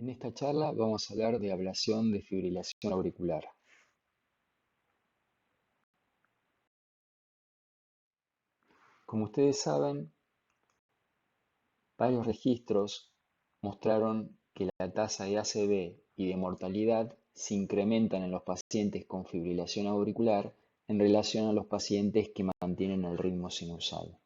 En esta charla vamos a hablar de ablación de fibrilación auricular. Como ustedes saben, varios registros mostraron que la tasa de ACV y de mortalidad se incrementan en los pacientes con fibrilación auricular en relación a los pacientes que mantienen el ritmo sinusal.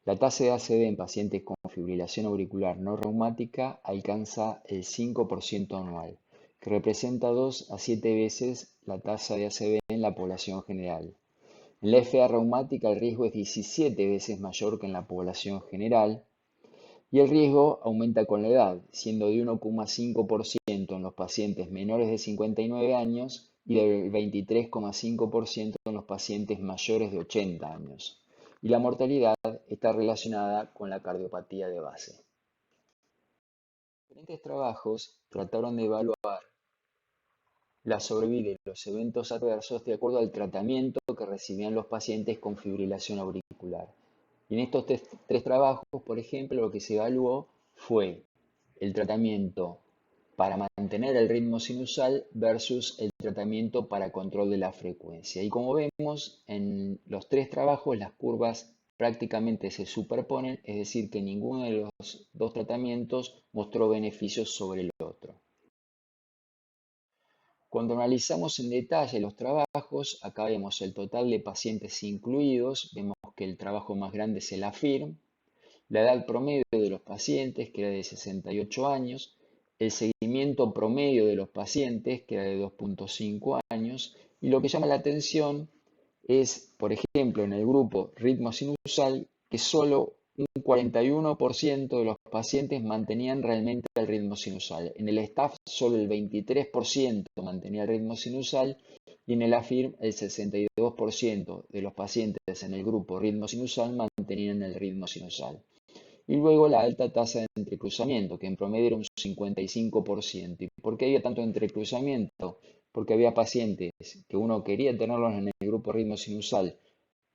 La tasa de ACV en pacientes con fibrilación auricular no reumática alcanza el 5% anual, que representa 2 a 7 veces la tasa de ACV en la población general. En la FA reumática el riesgo es 17 veces mayor que en la población general y el riesgo aumenta con la edad, siendo de 1,5% en los pacientes menores de 59 años y del 23,5% en los pacientes mayores de 80 años. Y la mortalidad está relacionada con la cardiopatía de base. Diferentes trabajos trataron de evaluar la sobrevida y los eventos adversos de acuerdo al tratamiento que recibían los pacientes con fibrilación auricular. Y en estos tres trabajos, por ejemplo, lo que se evaluó fue el tratamiento para mantener el ritmo sinusal versus el tratamiento para control de la frecuencia. Y como vemos en los tres trabajos, las curvas prácticamente se superponen, es decir, que ninguno de los dos tratamientos mostró beneficios sobre el otro. Cuando analizamos en detalle los trabajos, acá vemos el total de pacientes incluidos, vemos que el trabajo más grande es el AFIRM, la edad promedio de los pacientes, que era de 68 años, el seguimiento promedio de los pacientes, que era de 2,5 años, y lo que llama la atención es, por ejemplo, en el grupo ritmo sinusal, que solo un 41% de los pacientes mantenían realmente el ritmo sinusal. En el STAFF solo el 23% mantenía el ritmo sinusal y en el AFIRM el 62% de los pacientes en el grupo ritmo sinusal mantenían el ritmo sinusal. Y luego la alta tasa de entrecruzamiento, que en promedio era un 55%. ¿Y por qué había tanto entrecruzamiento? Porque había pacientes que uno quería tenerlos en el grupo ritmo sinusal,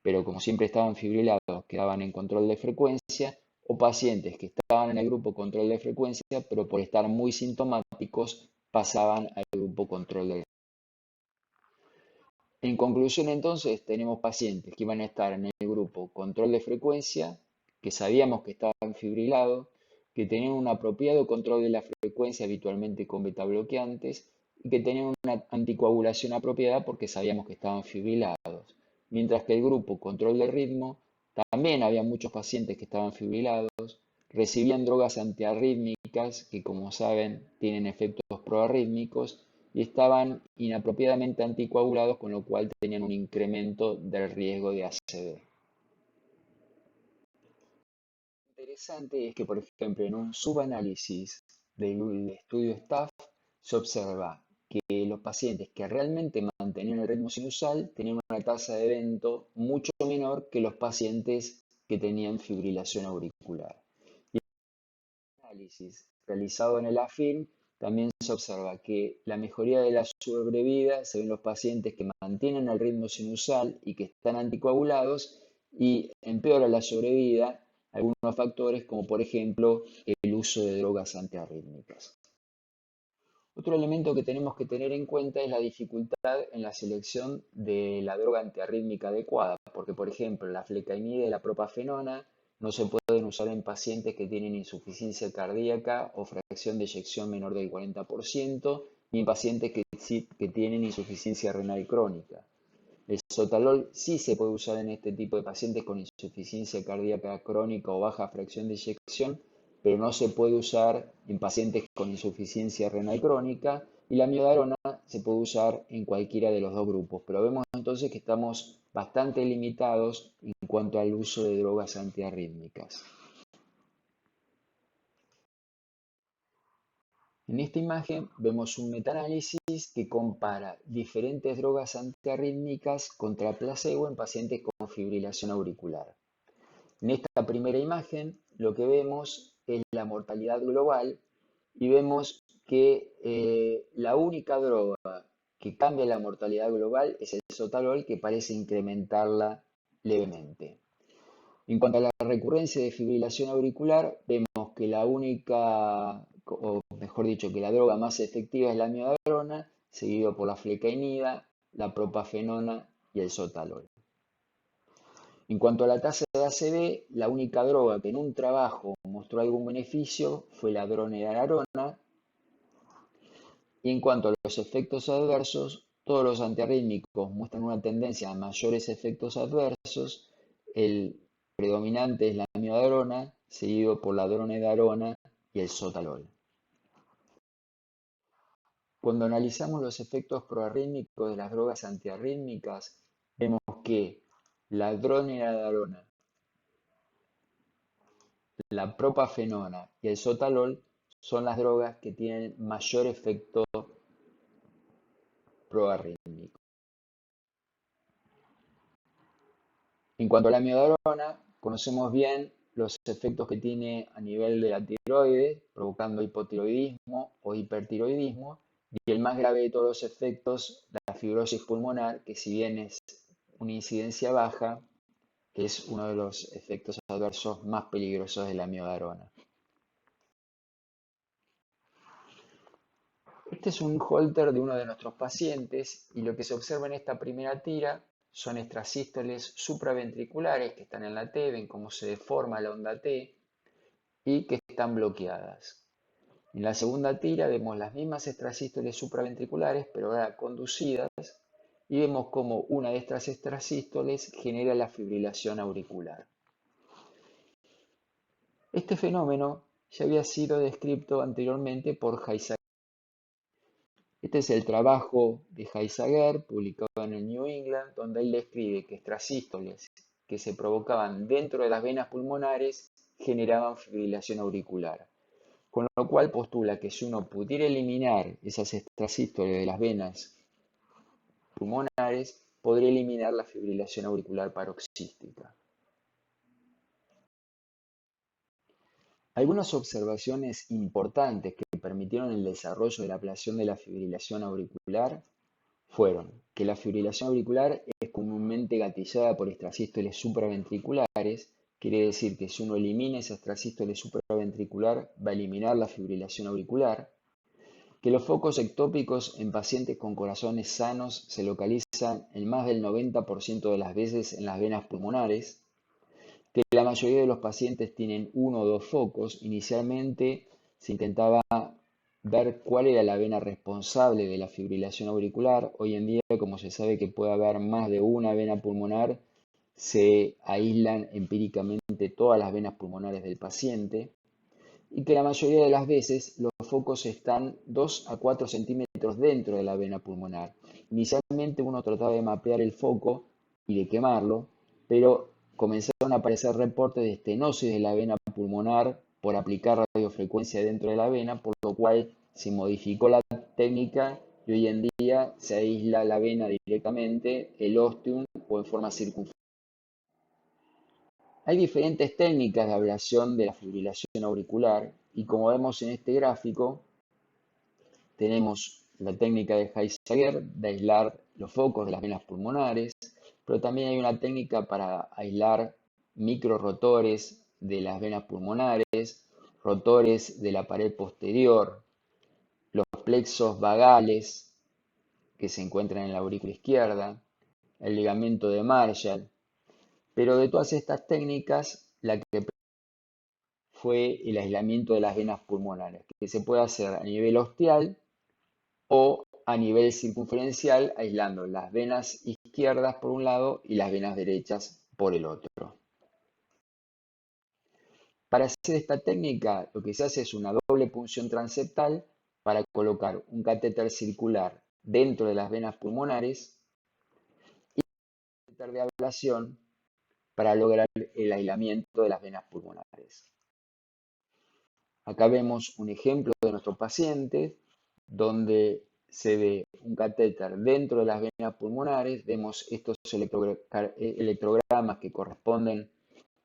pero como siempre estaban fibrilados, quedaban en control de frecuencia, o pacientes que estaban en el grupo control de frecuencia, pero por estar muy sintomáticos pasaban al grupo control de. En conclusión, entonces, tenemos pacientes que iban a estar en el grupo control de frecuencia, que sabíamos que estaban fibrilados, que tenían un apropiado control de la frecuencia habitualmente con beta bloqueantes y que tenían una anticoagulación apropiada porque sabíamos que estaban fibrilados. Mientras que el grupo control de ritmo, también había muchos pacientes que estaban fibrilados, recibían drogas antiarrítmicas que, como saben, tienen efectos proarrítmicos y estaban inapropiadamente anticoagulados, con lo cual tenían un incremento del riesgo de ACV. Lo interesante es que, por ejemplo, en un subanálisis del estudio STAFF se observa que los pacientes que realmente mantenían el ritmo sinusal tenían una tasa de evento mucho menor que los pacientes que tenían fibrilación auricular. Y en el análisis realizado en el AFIRM también se observa que la mejoría de la sobrevida se ve en los pacientes que mantienen el ritmo sinusal y que están anticoagulados y empeora la sobrevida algunos factores como por ejemplo el uso de drogas antiarrítmicas. Otro elemento que tenemos que tener en cuenta es la dificultad en la selección de la droga antiarrítmica adecuada, porque por ejemplo la flecaimida y la propafenona no se pueden usar en pacientes que tienen insuficiencia cardíaca o fracción de eyección menor del 40%, ni en pacientes que tienen insuficiencia renal crónica. El sotalol sí se puede usar en este tipo de pacientes con insuficiencia cardíaca crónica o baja fracción de eyección, pero no se puede usar en pacientes con insuficiencia renal crónica, y la miodarona se puede usar en cualquiera de los dos grupos. Pero vemos entonces que estamos bastante limitados en cuanto al uso de drogas antiarrítmicas. En esta imagen vemos un metaanálisis que compara diferentes drogas antiarrítmicas contra placebo en pacientes con fibrilación auricular. En esta primera imagen lo que vemos es la mortalidad global y vemos que la única droga que cambia la mortalidad global es el sotalol, que parece incrementarla levemente. En cuanto a la recurrencia de fibrilación auricular, vemos que la única o mejor dicho, que la droga más efectiva es la amiodarona, seguido por la flecainida, la propafenona y el sotalol. En cuanto a la tasa de ACV, la única droga que en un trabajo mostró algún beneficio fue la dronedarona. Y en cuanto a los efectos adversos, todos los antiarrítmicos muestran una tendencia a mayores efectos adversos. El predominante es la amiodarona, seguido por la dronedarona y el sotalol. Cuando analizamos los efectos proarrítmicos de las drogas antiarrítmicas, vemos que la dronedarona, la propafenona y el sotalol son las drogas que tienen mayor efecto proarrítmico. En cuanto a la amiodarona, conocemos bien los efectos que tiene a nivel de la tiroides, provocando hipotiroidismo o hipertiroidismo, y el más grave de todos los efectos, la fibrosis pulmonar, que si bien es una incidencia baja, es uno de los efectos adversos más peligrosos de la amiodarona. Este es un holter de uno de nuestros pacientes y lo que se observa en esta primera tira son extrasístoles supraventriculares que están en la T, ven cómo se deforma la onda T y que están bloqueadas. En la segunda tira vemos las mismas extrasístoles supraventriculares, pero ahora conducidas, y vemos cómo una de estas extrasístoles genera la fibrilación auricular. Este fenómeno ya había sido descrito anteriormente por Heisager. Este es el trabajo de Heisager, publicado en el New England, donde él describe que extrasístoles que se provocaban dentro de las venas pulmonares generaban fibrilación auricular. Con lo cual postula que si uno pudiera eliminar esas extrasístoles de las venas pulmonares, podría eliminar la fibrilación auricular paroxística. Algunas observaciones importantes que permitieron el desarrollo de la ablación de la fibrilación auricular fueron que la fibrilación auricular es comúnmente gatillada por extrasístoles supraventriculares, quiere decir que si uno elimina esa extrasístole supraventricular va a eliminar la fibrilación auricular, que los focos ectópicos en pacientes con corazones sanos se localizan en más del 90% de las veces en las venas pulmonares, que la mayoría de los pacientes tienen uno o dos focos. Inicialmente se intentaba ver cuál era la vena responsable de la fibrilación auricular. Hoy en día, como se sabe que puede haber más de una vena pulmonar, se aíslan empíricamente todas las venas pulmonares del paciente y que la mayoría de las veces los focos están 2 a 4 centímetros dentro de la vena pulmonar. Inicialmente uno trataba de mapear el foco y de quemarlo, pero comenzaron a aparecer reportes de estenosis de la vena pulmonar por aplicar radiofrecuencia dentro de la vena, por lo cual se modificó la técnica y hoy en día se aísla la vena directamente, el ostium o en forma circunferencial. Hay diferentes técnicas de ablación de la fibrilación auricular y como vemos en este gráfico, tenemos la técnica de Heisager de aislar los focos de las venas pulmonares, pero también hay una técnica para aislar microrotores de las venas pulmonares, rotores de la pared posterior, los plexos vagales que se encuentran en la aurícula izquierda, el ligamento de Marshall. Pero de todas estas técnicas, la que fue el aislamiento de las venas pulmonares, que se puede hacer a nivel ostial o a nivel circunferencial, aislando las venas izquierdas por un lado y las venas derechas por el otro. Para hacer esta técnica, lo que se hace es una doble punción transeptal para colocar un catéter circular dentro de las venas pulmonares y un catéter de ablación para lograr el aislamiento de las venas pulmonares. Acá vemos un ejemplo de nuestro paciente donde se ve un catéter dentro de las venas pulmonares. Vemos estos electrogramas que corresponden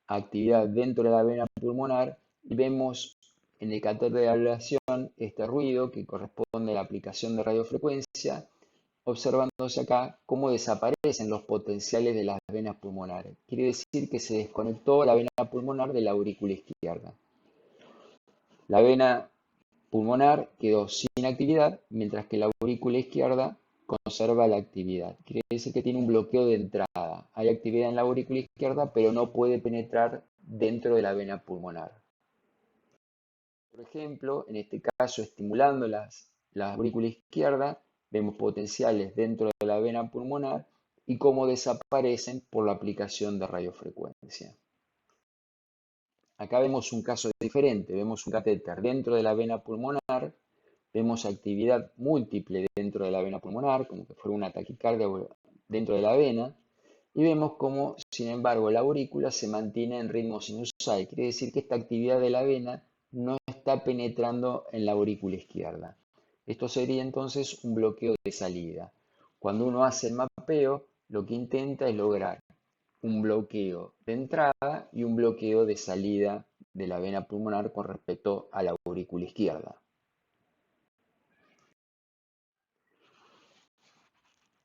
a actividad dentro de la vena pulmonar y vemos en el catéter de ablación este ruido que corresponde a la aplicación de radiofrecuencia, observándose acá cómo desaparecen los potenciales de las venas pulmonares. Quiere decir que se desconectó la vena pulmonar de la aurícula izquierda. La vena pulmonar quedó sin actividad, mientras que la aurícula izquierda conserva la actividad. Quiere decir que tiene un bloqueo de entrada. Hay actividad en la aurícula izquierda, pero no puede penetrar dentro de la vena pulmonar. Por ejemplo, en este caso, estimulando la aurícula izquierda, vemos potenciales dentro de la vena pulmonar y cómo desaparecen por la aplicación de radiofrecuencia. Acá vemos un caso diferente, vemos un catéter dentro de la vena pulmonar, vemos actividad múltiple dentro de la vena pulmonar, como que fuera una taquicardia dentro de la vena, y vemos cómo, sin embargo, la aurícula se mantiene en ritmo sinusal. Quiere decir que esta actividad de la vena no está penetrando en la aurícula izquierda. Esto sería entonces un bloqueo de salida. Cuando uno hace el mapeo, lo que intenta es lograr un bloqueo de entrada y un bloqueo de salida de la vena pulmonar con respecto a la aurícula izquierda.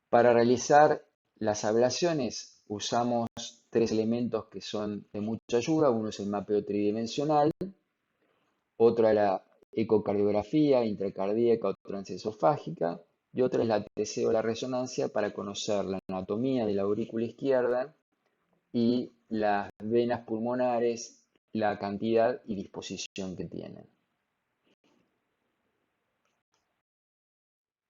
Para realizar las ablaciones usamos tres elementos que son de mucha ayuda. Uno es el mapeo tridimensional, otro es la ecocardiografía intracardíaca o transesofágica y otra es la TC o la resonancia para conocer la anatomía de la aurícula izquierda y las venas pulmonares, la cantidad y disposición que tienen.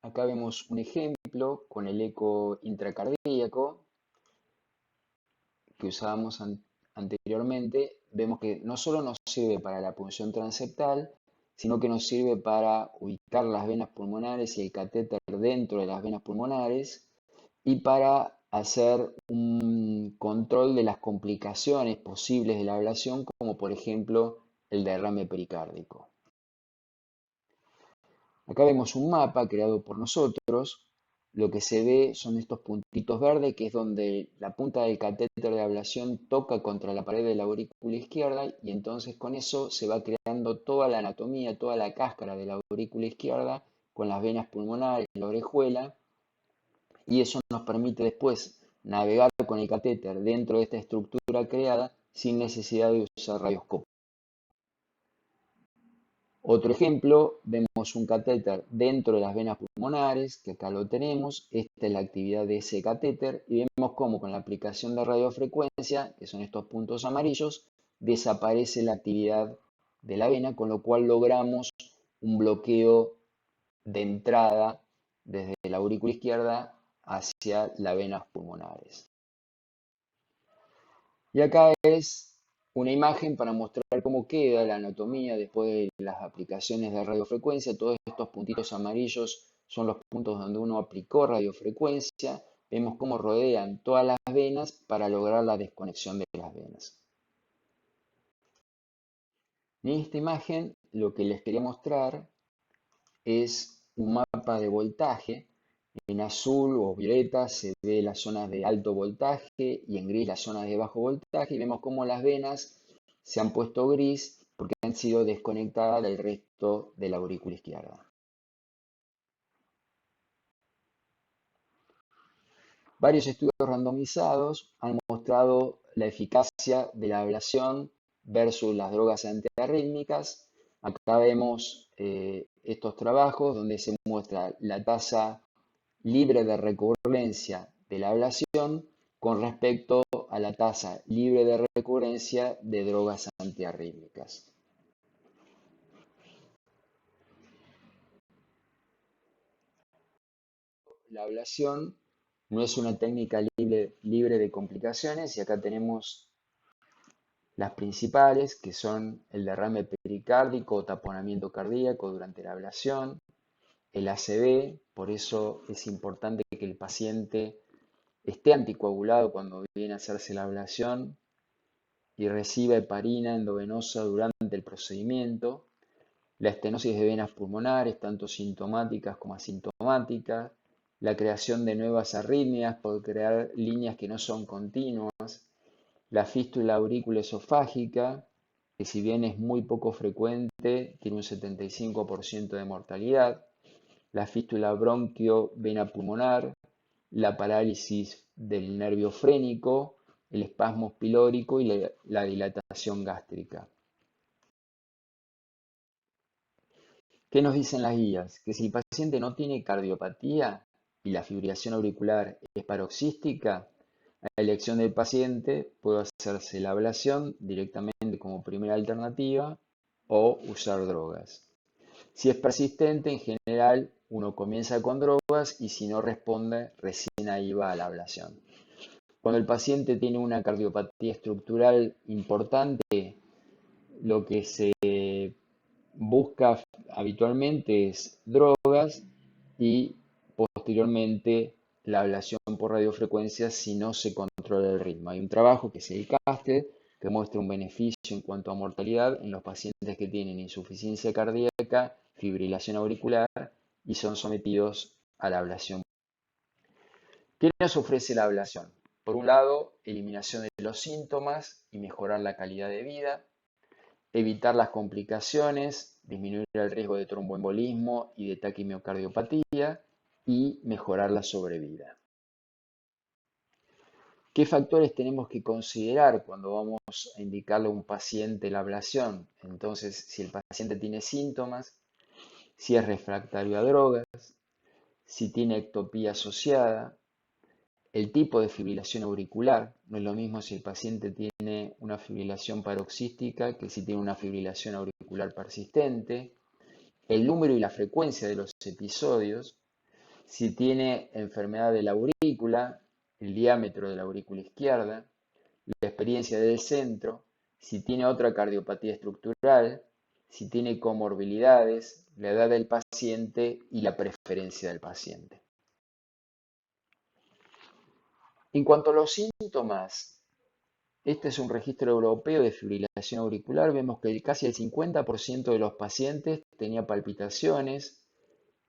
Acá vemos un ejemplo con el eco intracardíaco que usábamos anteriormente. Vemos que no solo nos sirve para la punción transeptal, sino que nos sirve para ubicar las venas pulmonares y el catéter dentro de las venas pulmonares y para hacer un control de las complicaciones posibles de la ablación, como por ejemplo el derrame pericárdico. Acá vemos un mapa creado por nosotros. Lo que se ve son estos puntitos verdes, que es donde la punta del catéter de ablación toca contra la pared de la aurícula izquierda, y entonces con eso se va creando toda la anatomía, toda la cáscara de la aurícula izquierda, con las venas pulmonares, la orejuela, y eso nos permite después navegar con el catéter dentro de esta estructura creada sin necesidad de usar radioscopio. Otro ejemplo, vemos un catéter dentro de las venas pulmonares, que acá lo tenemos. Esta es la actividad de ese catéter y vemos cómo con la aplicación de radiofrecuencia, que son estos puntos amarillos, desaparece la actividad de la vena, con lo cual logramos un bloqueo de entrada desde la aurícula izquierda hacia las venas pulmonares. Y acá es una imagen para mostrar cómo queda la anatomía después de las aplicaciones de radiofrecuencia. Todos estos puntitos amarillos son los puntos donde uno aplicó radiofrecuencia. Vemos cómo rodean todas las venas para lograr la desconexión de las venas. En esta imagen lo que les quería mostrar es un mapa de voltaje. En azul o violeta se ve las zonas de alto voltaje y en gris las zonas de bajo voltaje, y vemos cómo las venas se han puesto gris porque han sido desconectadas del resto de la aurícula izquierda. Varios estudios randomizados han mostrado la eficacia de la ablación versus las drogas antiarrítmicas. Acá vemos estos trabajos donde se muestra la tasa libre de recurrencia de la ablación con respecto a la tasa libre de recurrencia de drogas antiarrítmicas. La ablación no es una técnica libre de complicaciones, y acá tenemos las principales, que son el derrame pericárdico o taponamiento cardíaco durante la ablación, el ACV. Por eso es importante que el paciente esté anticoagulado cuando viene a hacerse la ablación y reciba heparina endovenosa durante el procedimiento. La estenosis de venas pulmonares, tanto sintomáticas como asintomáticas, la creación de nuevas arritmias por crear líneas que no son continuas, la fístula auriculoesofágica, que si bien es muy poco frecuente, tiene un 75% de mortalidad, la fístula bronquio-vena pulmonar, la parálisis del nervio frénico, el espasmo pilórico y la dilatación gástrica. ¿Qué nos dicen las guías? Que si el paciente no tiene cardiopatía y la fibrilación auricular es paroxística, a elección del paciente puede hacerse la ablación directamente como primera alternativa o usar drogas. Si es persistente, en general uno comienza con drogas y si no responde, recién ahí va a la ablación. Cuando el paciente tiene una cardiopatía estructural importante, lo que se busca habitualmente es drogas y posteriormente la ablación por radiofrecuencia si no se controla el ritmo. Hay un trabajo que es el CASTED que muestra un beneficio en cuanto a mortalidad en los pacientes que tienen insuficiencia cardíaca, fibrilación auricular y son sometidos a la ablación. ¿Qué nos ofrece la ablación? Por un lado, eliminación de los síntomas y mejorar la calidad de vida, evitar las complicaciones, disminuir el riesgo de tromboembolismo y de taquimiocardiopatía y mejorar la sobrevida. ¿Qué factores tenemos que considerar cuando vamos a indicarle a un paciente la ablación? Entonces, si el paciente tiene síntomas, si es refractario a drogas, si tiene ectopía asociada, el tipo de fibrilación auricular. No es lo mismo si el paciente tiene una fibrilación paroxística que si tiene una fibrilación auricular persistente, el número y la frecuencia de los episodios, si tiene enfermedad de la aurícula, el diámetro de la aurícula izquierda, la experiencia del centro, si tiene otra cardiopatía estructural, si tiene comorbilidades, la edad del paciente y la preferencia del paciente. En cuanto a los síntomas, este es un registro europeo de fibrilación auricular. Vemos que casi el 50% de los pacientes tenía palpitaciones,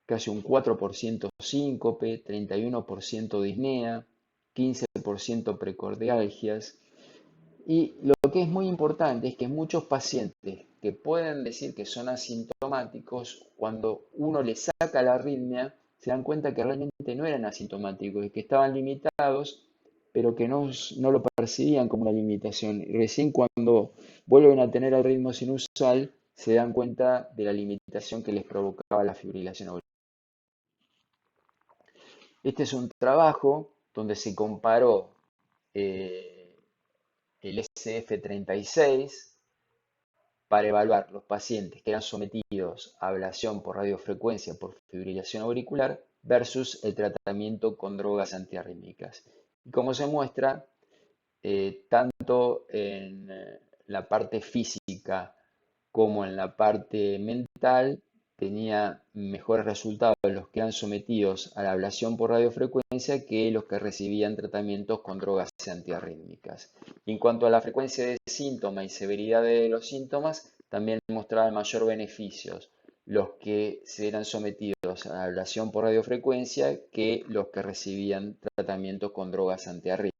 casi un 4% síncope, 31% disnea, 15% precordialgias. Y lo que es muy importante es que muchos pacientes que pueden decir que son asintomáticos, cuando uno les saca la arritmia, se dan cuenta que realmente no eran asintomáticos y que estaban limitados, pero que no lo percibían como una limitación. Y recién cuando vuelven a tener el ritmo sinusal, se dan cuenta de la limitación que les provocaba la fibrilación auricular. Este es un trabajo donde se comparó el SF-36 para evaluar los pacientes que eran sometidos a ablación por radiofrecuencia por fibrilación auricular versus el tratamiento con drogas antiarrítmicas. Y como se muestra, tanto en la parte física como en la parte mental, tenía mejores resultados los que eran sometidos a la ablación por radiofrecuencia que los que recibían tratamientos con drogas antiarrítmicas. En cuanto a la frecuencia de síntomas y severidad de los síntomas, también mostraban mayor beneficios los que se eran sometidos a la ablación por radiofrecuencia que los que recibían tratamientos con drogas antiarrítmicas.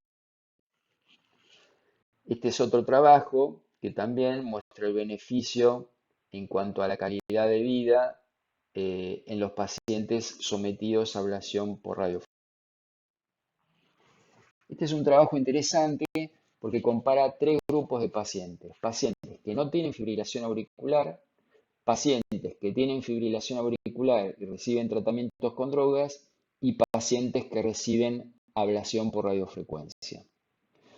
Este es otro trabajo que también muestra el beneficio en cuanto a la calidad de vida en los pacientes sometidos a ablación por radiofrecuencia. Este es un trabajo interesante porque compara tres grupos de pacientes. Pacientes que no tienen fibrilación auricular, pacientes que tienen fibrilación auricular y reciben tratamientos con drogas y pacientes que reciben ablación por radiofrecuencia.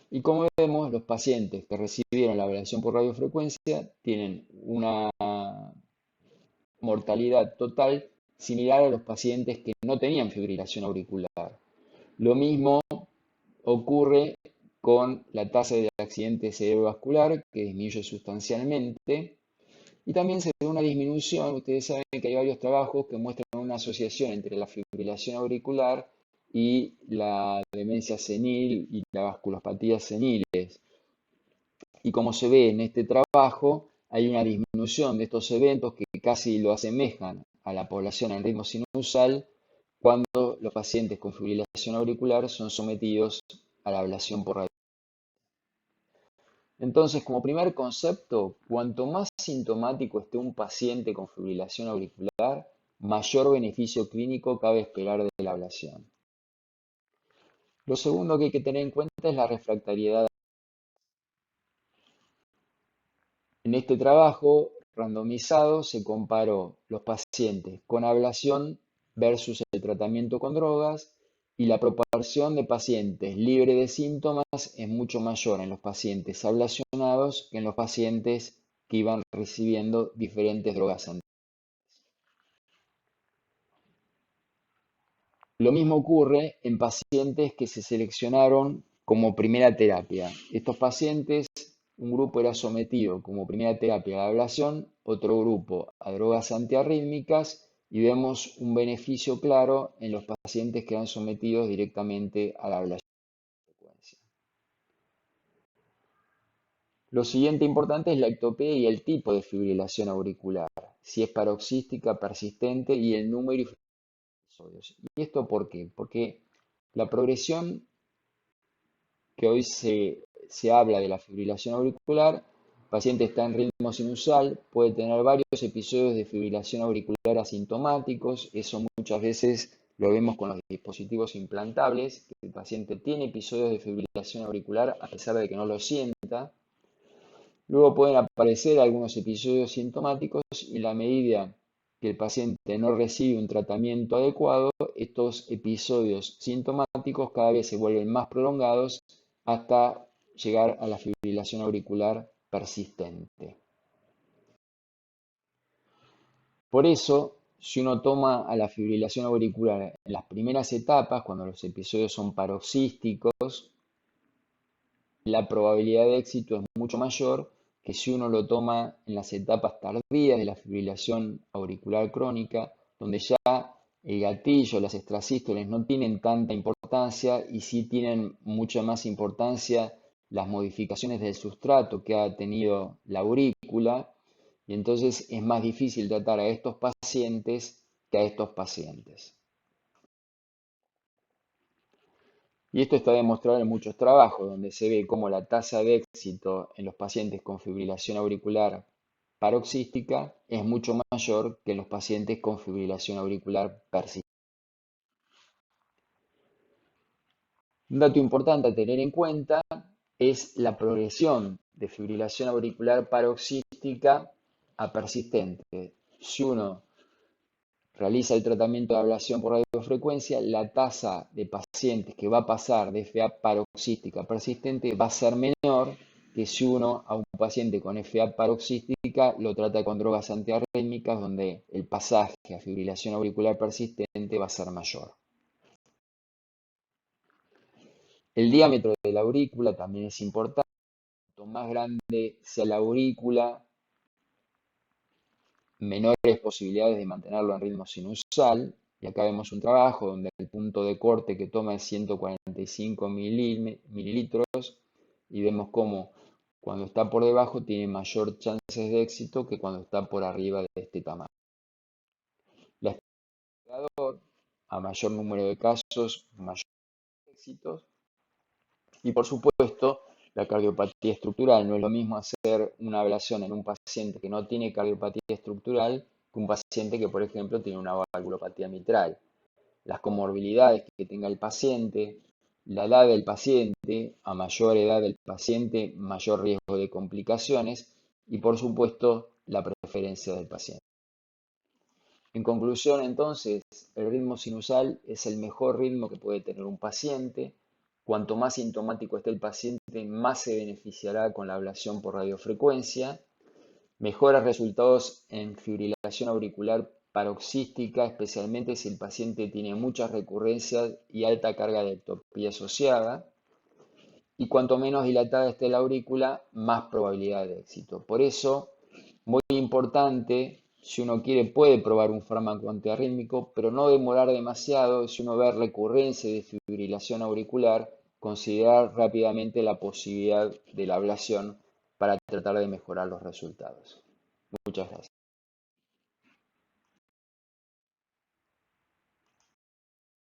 Y como vemos, los pacientes que recibieron la ablación por radiofrecuencia tienen una mortalidad total similar a los pacientes que no tenían fibrilación auricular. Lo mismo ocurre con la tasa de accidente cerebrovascular, que disminuye sustancialmente, y también se ve una disminución. Ustedes saben que hay varios trabajos que muestran una asociación entre la fibrilación auricular y la demencia senil y la vasculopatía seniles. Y como se ve en este trabajo, hay una disminución de estos eventos que casi lo asemejan a la población en ritmo sinusal cuando los pacientes con fibrilación auricular son sometidos a la ablación por radio. Entonces, como primer concepto, cuanto más sintomático esté un paciente con fibrilación auricular, mayor beneficio clínico cabe esperar de la ablación. Lo segundo que hay que tener en cuenta es la refractariedad. En este trabajo randomizado se comparó los pacientes con ablación versus el tratamiento con drogas y la proporción de pacientes libres de síntomas es mucho mayor en los pacientes ablacionados que en los pacientes que iban recibiendo diferentes drogas anticonceptivas. Lo mismo ocurre en pacientes que se seleccionaron como primera terapia. Estos pacientes, un grupo era sometido como primera terapia a la ablación, otro grupo a drogas antiarrítmicas y vemos un beneficio claro en los pacientes que eran sometidos directamente a la ablación. Lo siguiente importante es la ectopía y el tipo de fibrilación auricular, si es paroxística, persistente y el número y episodios. ¿Y esto por qué? Porque la progresión que hoy se habla de la fibrilación auricular, el paciente está en ritmo sinusal, puede tener varios episodios de fibrilación auricular asintomáticos, eso muchas veces lo vemos con los dispositivos implantables, que el paciente tiene episodios de fibrilación auricular a pesar de que no lo sienta. Luego pueden aparecer algunos episodios sintomáticos y en la medida que el paciente no recibe un tratamiento adecuado, estos episodios sintomáticos cada vez se vuelven más prolongados hasta llegar a la fibrilación auricular persistente. Por eso, si uno toma a la fibrilación auricular en las primeras etapas, cuando los episodios son paroxísticos, la probabilidad de éxito es mucho mayor que si uno lo toma en las etapas tardías de la fibrilación auricular crónica, donde ya el gatillo, las extrasístoles no tienen tanta importancia y sí tienen mucha más importancia las modificaciones del sustrato que ha tenido la aurícula, y entonces es más difícil tratar a estos pacientes que a estos pacientes. Y esto está demostrado en muchos trabajos, donde se ve cómo la tasa de éxito en los pacientes con fibrilación auricular paroxística es mucho mayor que en los pacientes con fibrilación auricular persistente. Un dato importante a tener en cuenta es la progresión de fibrilación auricular paroxística a persistente. Si uno realiza el tratamiento de ablación por radiofrecuencia, la tasa de pacientes que va a pasar de FA paroxística a persistente va a ser menor que si uno a un paciente con FA paroxística lo trata con drogas antiarrítmicas, donde el pasaje a fibrilación auricular persistente va a ser mayor. El diámetro de la aurícula también es importante. Cuanto más grande sea la aurícula, menores posibilidades de mantenerlo en ritmo sinusal. Y acá vemos un trabajo donde el punto de corte que toma es 145 mililitros y vemos cómo cuando está por debajo tiene mayor chances de éxito que cuando está por arriba de este tamaño. La investigador, a mayor número de casos, mayor éxitos. Y por supuesto, la cardiopatía estructural. No es lo mismo hacer una ablación en un paciente que no tiene cardiopatía estructural que un paciente que, por ejemplo, tiene una valvulopatía mitral. Las comorbilidades que tenga el paciente, la edad del paciente, a mayor edad del paciente, mayor riesgo de complicaciones y, por supuesto, la preferencia del paciente. En conclusión, entonces, el ritmo sinusal es el mejor ritmo que puede tener un paciente. Cuanto más sintomático esté el paciente, más se beneficiará con la ablación por radiofrecuencia. Mejora resultados en fibrilación auricular paroxística, especialmente si el paciente tiene muchas recurrencias y alta carga de ectopía asociada. Y cuanto menos dilatada esté la aurícula, más probabilidad de éxito. Por eso, muy importante, si uno quiere puede probar un fármaco antiarrítmico, pero no demorar demasiado. Si uno ve recurrencia de fibrilación auricular, considerar rápidamente la posibilidad de la ablación para tratar de mejorar los resultados. Muchas gracias.